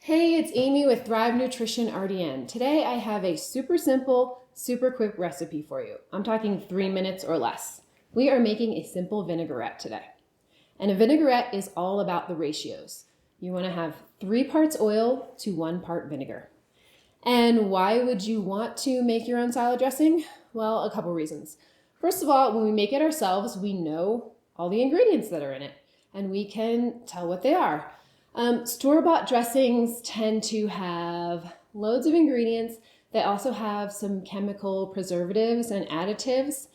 Hey, it's Amy with Thrive Nutrition RDN. Today I have a super simple, super quick recipe for you. I'm talking 3 minutes or less. We are making a simple vinaigrette today. And a vinaigrette is all about the ratios. You want to have 3 parts oil to 1 part vinegar. And why would you want to make your own salad dressing? Well, a couple reasons. First of all, when we make it ourselves, we know all the ingredients that are in it, and we can tell what they are. Store-bought dressings tend to have loads of ingredients. They also have some chemical preservatives and additives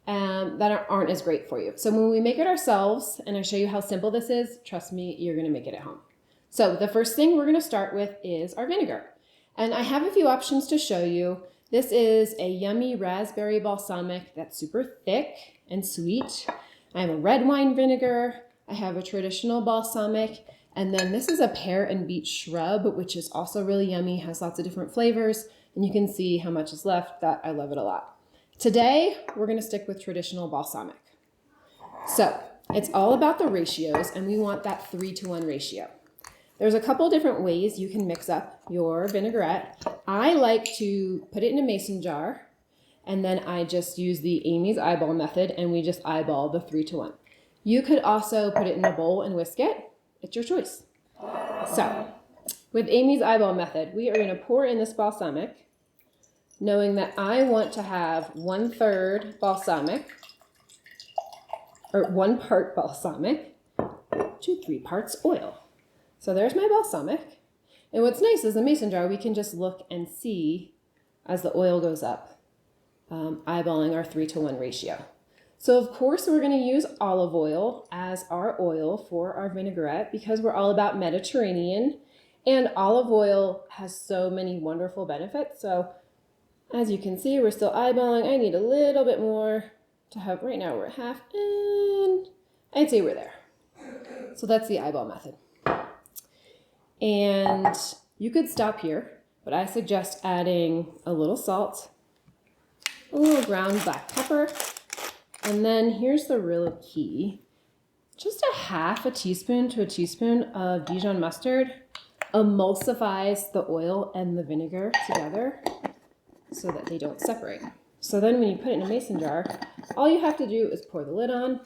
that aren't as great for you. So when we make it ourselves, and I show you how simple this is, trust me, you're gonna make it at home. So the first thing we're gonna start with is our vinegar. And I have a few options to show you. This is a yummy raspberry balsamic that's super thick and sweet. I have a red wine vinegar. I have a traditional balsamic. And then this is a pear and beet shrub, which is also really yummy, has lots of different flavors, and you can see how much is left. That I love it a lot. Today, we're gonna stick with traditional balsamic. So it's all about the ratios, and we want that 3-to-1 ratio. There's a couple different ways you can mix up your vinaigrette. I like to put it in a mason jar, and then I just use the Amy's eyeball method, and we just eyeball the 3-to-1. You could also put it in a bowl and whisk it. It's your choice. So, with Amy's eyeball method, we are going to pour in this balsamic, knowing that I want to have 1/3 balsamic, or 1 part balsamic to 3 parts oil. So there's my balsamic. And what's nice is the mason jar, we can just look and see as the oil goes up, eyeballing our 3-to-1 ratio. So of course we're going to use olive oil as our oil for our vinaigrette because we're all about Mediterranean, and olive oil has so many wonderful benefits. So as you can see, we're still eyeballing. I need a little bit more to have. Right now we're at half, and I'd say we're there. So that's the eyeball method. And you could stop here, but I suggest adding a little salt, a little ground black pepper, and then here's the real key. Just a half a teaspoon to a teaspoon of Dijon mustard emulsifies the oil and the vinegar together so that they don't separate. So then when you put it in a mason jar, all you have to do is pour the lid on,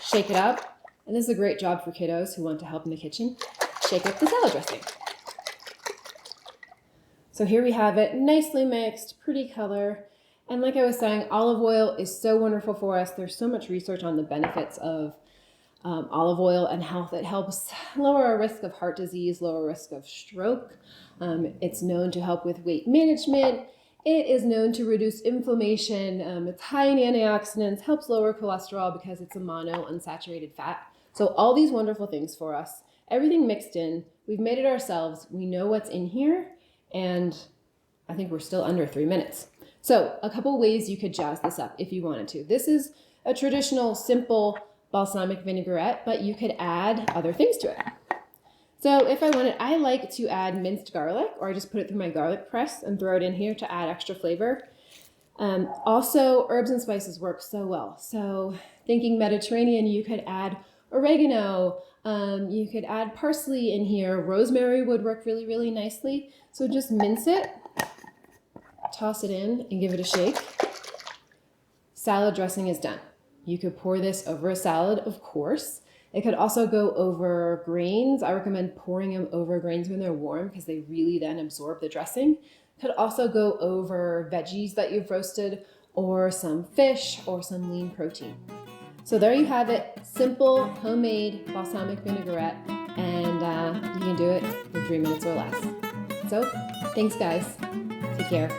shake it up, and this is a great job for kiddos who want to help in the kitchen. Shake up the salad dressing. So here we have it, nicely mixed, pretty color. And like I was saying, olive oil is so wonderful for us. There's so much research on the benefits of olive oil and health. It helps lower our risk of heart disease, lower risk of stroke. It's known to help with weight management. It is known to reduce inflammation. It's high in antioxidants, helps lower cholesterol because it's a monounsaturated fat. So all these wonderful things for us, everything mixed in. We've made it ourselves. We know what's in here, and I think we're still under 3 minutes. So a couple ways you could jazz this up if you wanted to. This is a traditional simple balsamic vinaigrette, but you could add other things to it. So if I wanted, I like to add minced garlic, or I just put it through my garlic press and throw it in here to add extra flavor. Also, herbs and spices work so well. So thinking Mediterranean, you could add oregano, you could add parsley in here. Rosemary would work really, really nicely. So just mince it, toss it in, and give it a shake. Salad dressing is done. You could pour this over a salad, of course. It could also go over grains. I recommend pouring them over grains when they're warm because they really then absorb the dressing. It could also go over veggies that you've roasted, or some fish, or some lean protein. So there you have it, simple, homemade balsamic vinaigrette, and you can do it in 3 minutes or less. So thanks guys, take care.